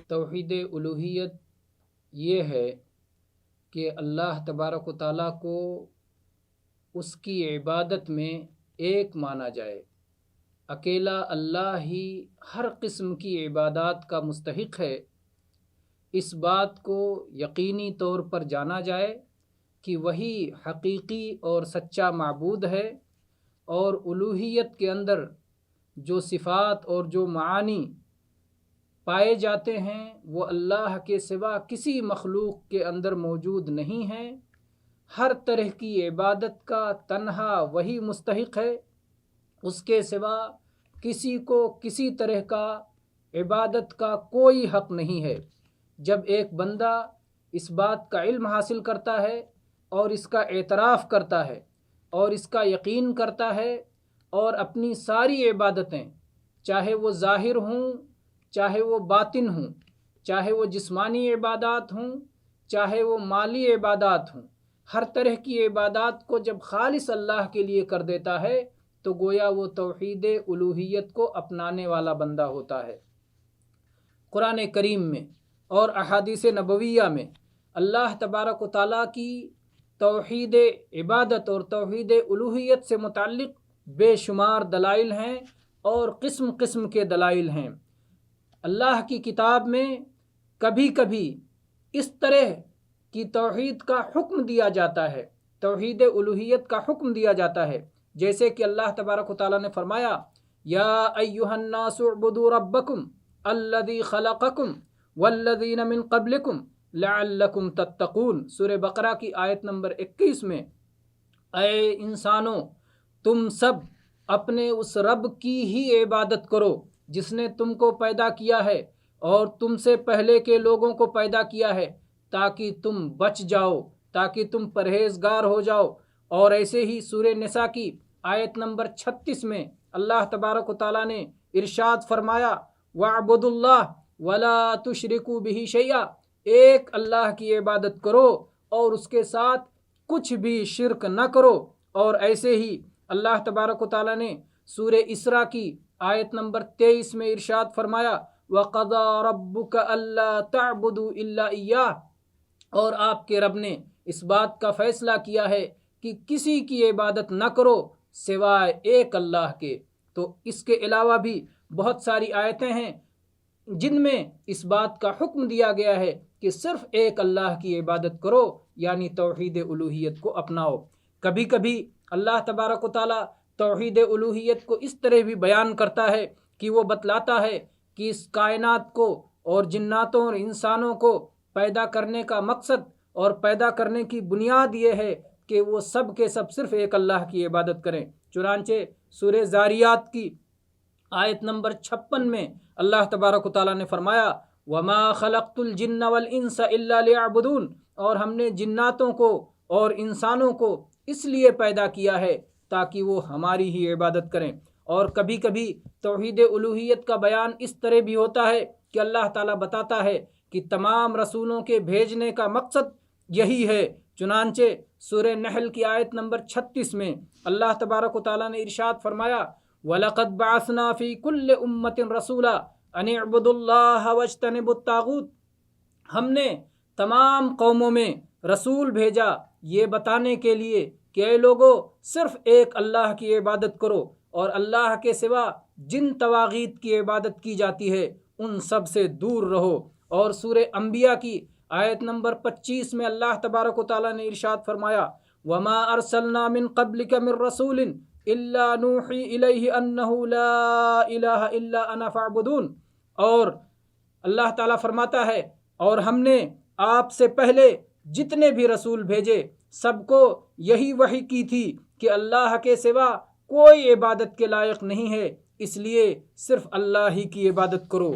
توحید الوہیت یہ ہے کہ اللہ تبارک و تعالیٰ کو اس کی عبادت میں ایک مانا جائے، اکیلا اللہ ہی ہر قسم کی عبادات کا مستحق ہے۔ اس بات کو یقینی طور پر جانا جائے کہ وہی حقیقی اور سچا معبود ہے، اور الوہیت کے اندر جو صفات اور جو معانی پائے جاتے ہیں وہ اللہ کے سوا کسی مخلوق کے اندر موجود نہیں ہیں۔ ہر طرح کی عبادت کا تنہا وہی مستحق ہے، اس کے سوا کسی کو کسی طرح کا عبادت کا کوئی حق نہیں ہے۔ جب ایک بندہ اس بات کا علم حاصل کرتا ہے اور اس کا اعتراف کرتا ہے اور اس کا یقین کرتا ہے، اور اپنی ساری عبادتیں چاہے وہ ظاہر ہوں، چاہے وہ باطن ہوں، چاہے وہ جسمانی عبادات ہوں، چاہے وہ مالی عبادات ہوں، ہر طرح کی عبادات کو جب خالص اللہ کے لیے کر دیتا ہے تو گویا وہ توحید الوہیت کو اپنانے والا بندہ ہوتا ہے۔ قرآن کریم میں اور احادیث نبویہ میں اللہ تبارک و تعالیٰ کی توحید عبادت اور توحید الوہیت سے متعلق بے شمار دلائل ہیں اور قسم قسم کے دلائل ہیں۔ اللہ کی کتاب میں کبھی کبھی اس طرح کی توحید کا حکم دیا جاتا ہے، توحید الوہیت کا حکم دیا جاتا ہے، جیسے کہ اللہ تبارک و تعالیٰ نے فرمایا یا ایھا الناس اعبدوا ربکم الذی خلقکم والذین من قبلکم لعلکم تتقون، سورہ بقرہ کی آیت نمبر 21 میں، اے انسانوں تم سب اپنے اس رب کی ہی عبادت کرو جس نے تم کو پیدا کیا ہے اور تم سے پہلے کے لوگوں کو پیدا کیا ہے، تاکہ تم بچ جاؤ، تاکہ تم پرہیزگار ہو جاؤ۔ اور ایسے ہی سورہ نساء کی آیت نمبر 36 میں اللہ تبارک و تعالیٰ نے ارشاد فرمایا وَاعْبُدُوا اللَّهَ وَلَا تُشْرِكُوا بِهِ شَيْئًا، ایک اللہ کی عبادت کرو اور اس کے ساتھ کچھ بھی شرک نہ کرو۔ اور ایسے ہی اللہ تبارک و تعالیٰ نے سورہ اسراء کی آیت نمبر 23 میں ارشاد فرمایا وَقَضَىٰ رَبُّكَ أَلَّا تَعْبُدُوا إِلَّا إِيَّاهُ، اور آپ کے رب نے اس بات کا فیصلہ کیا ہے کہ کسی کی عبادت نہ کرو سوائے ایک اللہ کے۔ تو اس کے علاوہ بھی بہت ساری آیتیں ہیں جن میں اس بات کا حکم دیا گیا ہے کہ صرف ایک اللہ کی عبادت کرو، یعنی توحید الوہیت کو اپناؤ۔ کبھی کبھی اللہ تبارک و تعالیٰ توحید الوہیت کو اس طرح بھی بیان کرتا ہے کہ وہ بتلاتا ہے کہ اس کائنات کو اور جناتوں اور انسانوں کو پیدا کرنے کا مقصد اور پیدا کرنے کی بنیاد یہ ہے کہ وہ سب کے سب صرف ایک اللہ کی عبادت کریں۔ چنانچہ سورہ ذاریات کی آیت نمبر 56 میں اللہ تبارک و تعالیٰ نے فرمایا وَمَا خَلَقْتُ الْجِنَّ وَالْإِنسَ إِلَّا لِيَعْبُدُونَ، اور ہم نے جناتوں کو اور انسانوں کو اس لیے پیدا کیا ہے تاکہ وہ ہماری ہی عبادت کریں۔ اور کبھی کبھی توحید الوہیت کا بیان اس طرح بھی ہوتا ہے کہ اللہ تعالیٰ بتاتا ہے کہ تمام رسولوں کے بھیجنے کا مقصد یہی ہے۔ چنانچہ سورہ نحل کی آیت نمبر 36 میں اللہ تبارک و تعالیٰ نے ارشاد فرمایا وَلَقَدْ بَعَثْنَا فِي كُلِّ أُمَّةٍ رَسُولًا أَنِ اعْبُدُوا اللَّهَ وَاجْتَنِبُوا الطَّاغُوتَ، ہم نے تمام قوموں میں رسول بھیجا یہ بتانے کے لیے کہ اے لوگو صرف ایک اللہ کی عبادت کرو اور اللہ کے سوا جن طواغیت کی عبادت کی جاتی ہے ان سب سے دور رہو۔ اور سورہ انبیاء کی آیت نمبر 25 میں اللہ تبارک و تعالیٰ نے ارشاد فرمایا وَمَا أَرْسَلْنَا مِن قَبْلِكَ مِن رَّسُولٍ إِلَّا نُوحِي إِلَيْهِ أَنَّهُ لَا إِلَٰهَ إِلَّا أَنَا فَاعْبُدُونِ، اور اللہ تعالیٰ فرماتا ہے اور ہم نے آپ سے پہلے جتنے بھی رسول بھیجے سب کو یہی وحی کی تھی کہ اللہ کے سوا کوئی عبادت کے لائق نہیں ہے، اس لیے صرف اللہ ہی کی عبادت کرو۔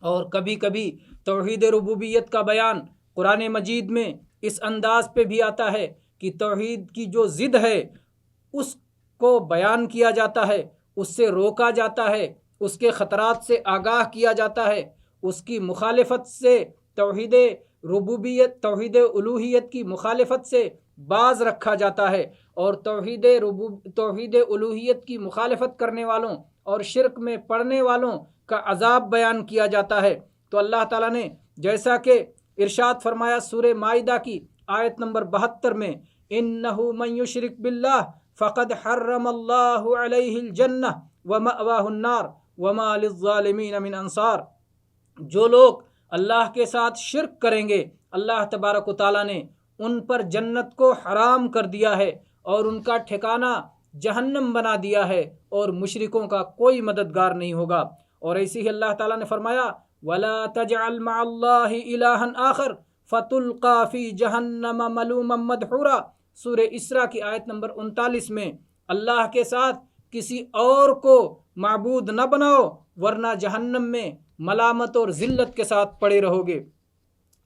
اور کبھی کبھی توحید ربوبیت کا بیان قرآن مجید میں اس انداز پہ بھی آتا ہے کہ توحید کی جو ضد ہے اس کو بیان کیا جاتا ہے، اس سے روکا جاتا ہے، اس کے خطرات سے آگاہ کیا جاتا ہے، اس کی مخالفت سے توحید ربوبیت، توحید الوہیت کی مخالفت سے باز رکھا جاتا ہے، اور توحید الوہیت کی مخالفت کرنے والوں اور شرک میں پڑنے والوں کا عذاب بیان کیا جاتا ہے۔ تو اللہ تعالیٰ نے جیسا کہ ارشاد فرمایا سورہ مائدہ کی آیت نمبر 72 میں، اِنَّهُ مَن يُشْرِكْ بِاللَّهِ فَقَدْ حَرَّمَ اللَّهُ عَلَيْهِ الْجَنَّةَ وَمَأْوَاهُ النَّارُ وَمَا لِلظَّالِمِينَ مِنْ أَنصَارٍ۔ جو لوگ اللہ کے ساتھ شرک کریں گے، اللہ تبارک و تعالیٰ نے ان پر جنت کو حرام کر دیا ہے اور ان کا ٹھکانہ جہنم بنا دیا ہے، اور مشرکوں کا کوئی مددگار نہیں ہوگا۔ اور ایسے ہی اللہ تعالیٰ نے فرمایا وَلَا تَجْعَلْ مَعَ اللَّهِ إِلَٰهًا آخَرَ فَتُلْقَىٰ فِي جَهَنَّمَ مَلُومًا مَدْحُورًا۔ سورہ اسراء کی آیت نمبر 39 میں، اللہ کے ساتھ کسی اور کو معبود نہ بناؤ ورنہ جہنم میں ملامت اور ذلت کے ساتھ پڑے رہو گے۔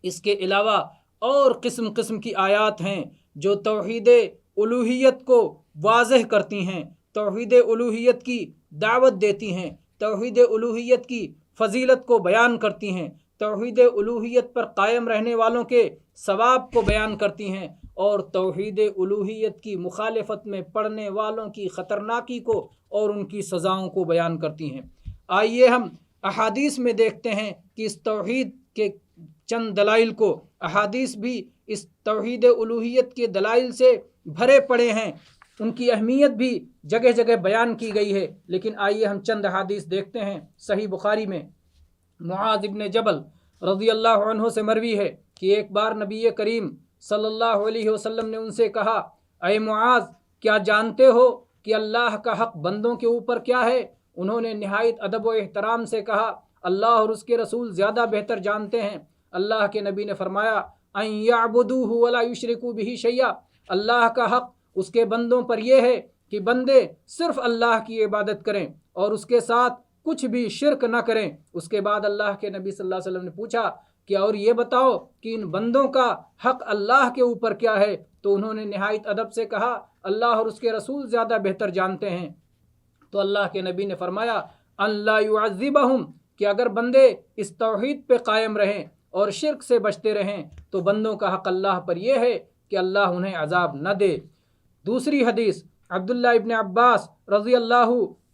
اس کے علاوہ اور قسم قسم کی آیات ہیں جو توحید الوہیت کو واضح کرتی ہیں، توحید الوہیت کی دعوت دیتی ہیں، توحید الوہیت کی فضیلت کو بیان کرتی ہیں، توحید الوہیت پر قائم رہنے والوں کے ثواب کو بیان کرتی ہیں، اور توحید الوہیت کی مخالفت میں پڑنے والوں کی خطرناکی کو اور ان کی سزاؤں کو بیان کرتی ہیں۔ آئیے ہم احادیث میں دیکھتے ہیں کہ اس توحید کے چند دلائل کو، احادیث بھی اس توحید الوہیت کے دلائل سے بھرے پڑے ہیں، ان کی اہمیت بھی جگہ جگہ بیان کی گئی ہے۔ لیکن آئیے ہم چند احادیث دیکھتے ہیں۔ صحیح بخاری میں معاذ ابن جبل رضی اللہ عنہ سے مروی ہے کہ ایک بار نبی کریم صلی اللہ علیہ وسلم نے ان سے کہا، اے معاذ، کیا جانتے ہو کہ اللہ کا حق بندوں کے اوپر کیا ہے؟ انہوں نے نہایت ادب و احترام سے کہا، اللہ اور اس کے رسول زیادہ بہتر جانتے ہیں۔ اللہ کے نبی نے فرمایا، ان یعبدوہ ولا یشرکوا بہ شیئا، اللہ کا حق اس کے بندوں پر یہ ہے کہ بندے صرف اللہ کی عبادت کریں اور اس کے ساتھ کچھ بھی شرک نہ کریں۔ اس کے بعد اللہ کے نبی صلی اللہ علیہ وسلم نے پوچھا کہ اور یہ بتاؤ کہ ان بندوں کا حق اللہ کے اوپر کیا ہے؟ تو انہوں نے نہایت ادب سے کہا، اللہ اور اس کے رسول زیادہ بہتر جانتے ہیں۔ تو اللہ کے نبی نے فرمایا، ان لا يعذبہم، کہ اگر بندے اس توحید پہ قائم رہیں اور شرک سے بچتے رہیں تو بندوں کا حق اللہ پر یہ ہے کہ اللہ انہیں عذاب نہ دے۔ دوسری حدیث عبداللہ ابن عباس رضی اللہ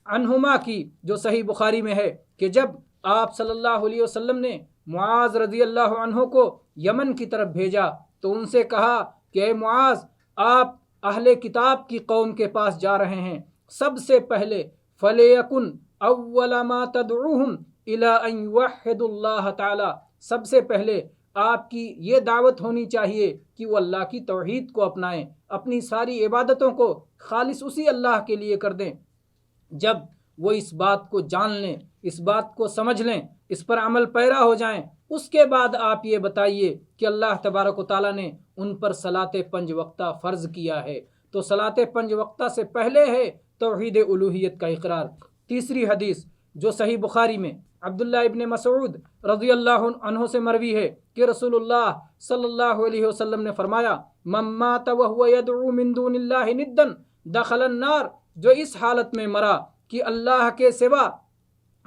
عنہما کی جو صحیح بخاری میں ہے کہ جب آپ صلی اللہ علیہ وسلم نے معاذ رضی اللہ عنہ کو یمن کی طرف بھیجا تو ان سے کہا کہ اے معاذ، آپ اہل کتاب کی قوم کے پاس جا رہے ہیں، سب سے پہلے فَلْيَكُنْ أَوَّلَ مَا تَدْعُوهُمْ إِلَىٰ أَنْ يُوَحِّدُوا اللَّهَ تعالیٰ، سب سے پہلے آپ کی یہ دعوت ہونی چاہیے کہ وہ اللہ کی توحید کو اپنائیں، اپنی ساری عبادتوں کو خالص اسی اللہ کے لیے کر دیں۔ جب وہ اس بات کو جان لیں، اس بات کو سمجھ لیں، اس پر عمل پیرا ہو جائیں، اس کے بعد آپ یہ بتائیے کہ اللہ تبارک و تعالیٰ نے ان پر صلاۃ 5 وقتہ فرض کیا ہے۔ تو صلاۃ 5 وقتہ سے پہلے ہے توحید الوہیت کا اقرار۔ تیسری حدیث جو صحیح بخاری میں عبداللہ ابن مسعود رضی اللہ عنہ سے مروی ہے کہ رسول اللہ صلی اللہ علیہ وسلم نے فرمایا، من مات وهو يدعو من دون اللہ ندا دخل النار، جو اس حالت میں مرا کہ اللہ کے سوا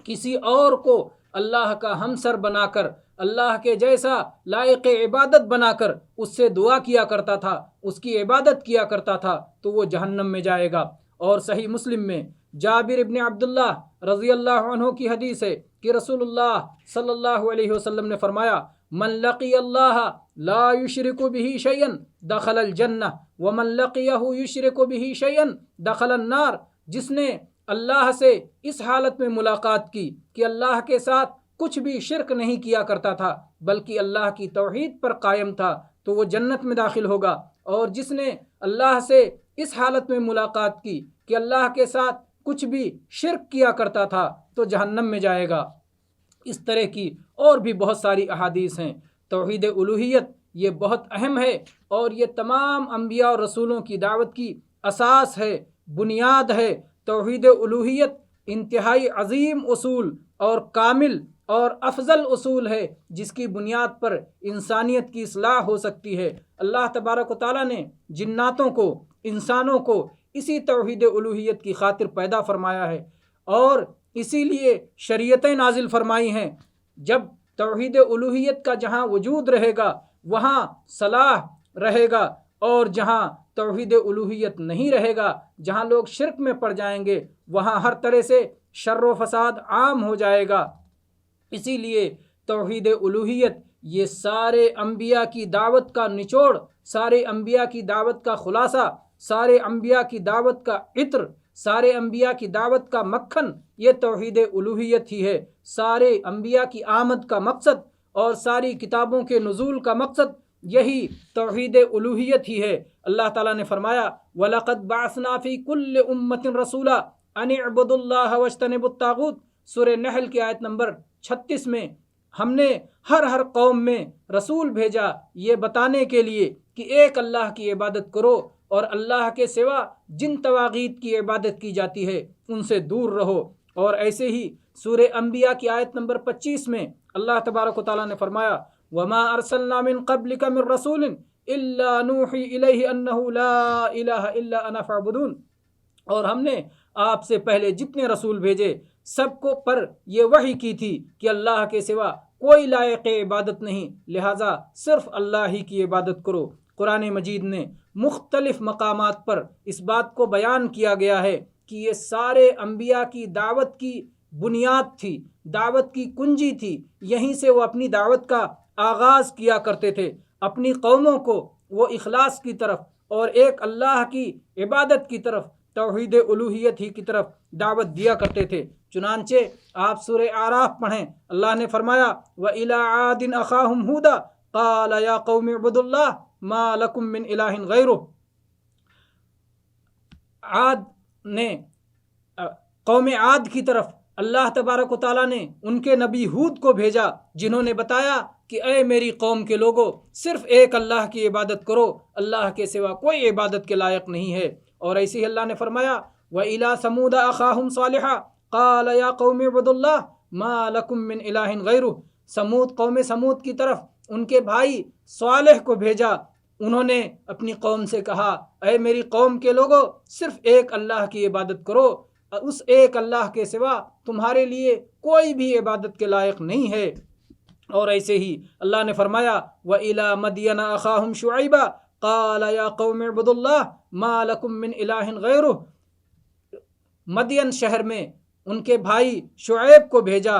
کسی اور کو اللہ کا ہمسر بنا کر، اللہ کے جیسا لائق عبادت بنا کر اس سے دعا کیا کرتا تھا، اس کی عبادت کیا کرتا تھا، تو وہ جہنم میں جائے گا۔ اور صحیح مسلم میں جابر ابن عبداللہ رضی اللہ عنہ کی حدیث ہے کہ رسول اللہ صلی اللہ علیہ وسلم نے فرمایا، من لقی اللہ لا یشرک بہ شیئا دخل الجنہ ومن لقیہ یشرک بہ شیئا دخل النار، جس نے اللہ سے اس حالت میں ملاقات کی کہ اللہ کے ساتھ کچھ بھی شرک نہیں کیا کرتا تھا بلکہ اللہ کی توحید پر قائم تھا، تو وہ جنت میں داخل ہوگا، اور جس نے اللہ سے اس حالت میں ملاقات کی کہ اللہ کے ساتھ کچھ بھی شرک کیا کرتا تھا تو جہنم میں جائے گا۔ اس طرح کی اور بھی بہت ساری احادیث ہیں۔ توحید الوہیت یہ بہت اہم ہے، اور یہ تمام انبیاء اور رسولوں کی دعوت کی اساس ہے، بنیاد ہے۔ توحید الوہیت انتہائی عظیم اصول اور کامل اور افضل اصول ہے، جس کی بنیاد پر انسانیت کی اصلاح ہو سکتی ہے۔ اللہ تبارک و تعالیٰ نے جناتوں کو، انسانوں کو اسی توحید الوہیت کی خاطر پیدا فرمایا ہے، اور اسی لیے شریعتیں نازل فرمائی ہیں۔ جب توحید الوہیت کا جہاں وجود رہے گا وہاں صلاح رہے گا، اور جہاں توحید الوہیت نہیں رہے گا، جہاں لوگ شرک میں پڑ جائیں گے، وہاں ہر طرح سے شر و فساد عام ہو جائے گا۔ اسی لیے توحید الوہیت یہ سارے انبیاء کی دعوت کا نچوڑ، سارے انبیاء کی دعوت کا خلاصہ، سارے انبیاء کی دعوت کا عطر، سارے انبیاء کی دعوت کا مکھن، یہ توحید الوہیت ہی ہے۔ سارے انبیاء کی آمد کا مقصد اور ساری کتابوں کے نزول کا مقصد یہی توحید الوہیت ہی ہے۔ اللہ تعالیٰ نے فرمایا وَلَقَدْ بَعَثْنَا فِي كُلِّ أُمَّةٍ رَسُولًا أَنِ اعْبُدُوا اللَّهَ وَاجْتَنِبُوا الطَّاغُوتَ، سورہ نحل کی آیت نمبر 36 میں ہم نے ہر قوم میں رسول بھیجا یہ بتانے کے لیے کہ ایک اللہ کی عبادت کرو اور اللہ کے سوا جن طواغیت کی عبادت کی جاتی ہے ان سے دور رہو۔ اور ایسے ہی سورہ انبیاء کی آیت نمبر 25 میں اللہ تبارک و تعالیٰ نے فرمایا وَمَا أَرْسَلْنَا مِن قَبْلِكَ مِن رَّسُولٍ إِلَّا نُوحِي إِلَيْهِ أَنَّهُ لَا إِلَٰهَ إِلَّا أَنَا فَاعْبُدُونِ، اور ہم نے آپ سے پہلے جتنے رسول بھیجے سب کو پر یہ وحی کی تھی کہ اللہ کے سوا کوئی لائق عبادت نہیں، لہٰذا صرف اللہ ہی کی عبادت کرو۔ قرآن مجید نے مختلف مقامات پر اس بات کو بیان کیا گیا ہے کہ یہ سارے انبیاء کی دعوت کی بنیاد تھی، دعوت کی کنجی تھی، یہیں سے وہ اپنی دعوت کا آغاز کیا کرتے تھے۔ اپنی قوموں کو وہ اخلاص کی طرف اور ایک اللہ کی عبادت کی طرف، توحید الوہیت ہی کی طرف دعوت دیا کرتے تھے۔ چنانچہ آپ سورہ اعراف پڑھیں، اللہ نے فرمایا وَإِلَىٰ عَادٍ أَخَاهُمْ هُودًا قَالَ يَا قَوْمِ اعْبُدُوا اللَّهَ مَا لَكُم مِّنْ إِلَٰهٍ غَيْرُهُ۔ عاد نے قوم عاد کی طرف اللہ تبارک و تعالیٰ نے ان کے نبی ہود کو بھیجا، جنہوں نے بتایا کہ اے میری قوم کے لوگو، صرف ایک اللہ کی عبادت کرو، اللہ کے سوا کوئی عبادت کے لائق نہیں ہے۔ اور ایسے ہی اللہ نے فرمایا وَإِلَىٰ ثَمُودَ أَخَاهُمْ صَالِحًا قَالَ يَا قَوْمِ اعْبُدُوا اللَّهَ مَا لَكُم مِّنْ إِلَٰهٍ غَيْرُهُ۔ قوم سمود کی طرف ان کے بھائی صالح کو بھیجا، انہوں نے اپنی قوم سے کہا اے میری قوم کے لوگو، صرف ایک اللہ کی عبادت کرو، اس ایک اللہ کے سوا تمہارے لیے کوئی بھی عبادت کے لائق نہیں ہے۔ اور ایسے ہی اللہ نے فرمایا وَإِلَىٰ مَدْيَنَ أَخَاهُمْ شُعَيْبًا قَالَ يَا قَوْمِ اعْبُدُوا اللَّهَ مَا لَكُم مِّنْ إِلَٰهٍ غَيْرُهُ۔ مدین شہر میں ان کے بھائی شعیب کو بھیجا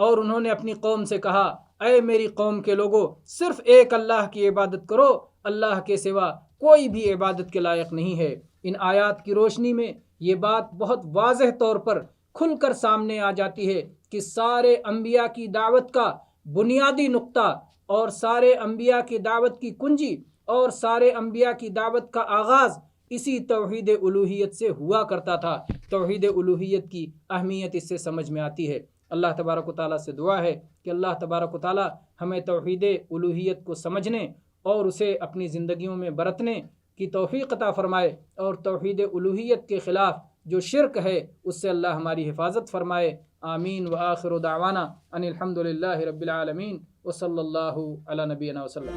اور انہوں نے اپنی قوم سے کہا اے میری قوم کے لوگو، صرف ایک اللہ کی عبادت کرو، اللہ کے سوا کوئی بھی عبادت کے لائق نہیں ہے۔ ان آیات کی روشنی میں یہ بات بہت واضح طور پر کھل کر سامنے آ جاتی ہے کہ سارے انبیاء کی دعوت کا بنیادی نقطہ اور سارے انبیاء کی دعوت کی کنجی اور سارے انبیاء کی دعوت کا آغاز اسی توحید الوہیت سے ہوا کرتا تھا۔ توحید الوہیت کی اہمیت اس سے سمجھ میں آتی ہے۔ اللہ تبارک و تعالیٰ سے دعا ہے کہ اللہ تبارک و تعالیٰ ہمیں توحید الوہیت کو سمجھنے اور اسے اپنی زندگیوں میں برتنے کی توفیق عطا فرمائے، اور توحید الوہیت کے خلاف جو شرک ہے اس سے اللہ ہماری حفاظت فرمائے۔ آمین۔ وآخر دعوانا ان الحمد للہ رب العالمین وصلی اللہ علی نبینا وسلم۔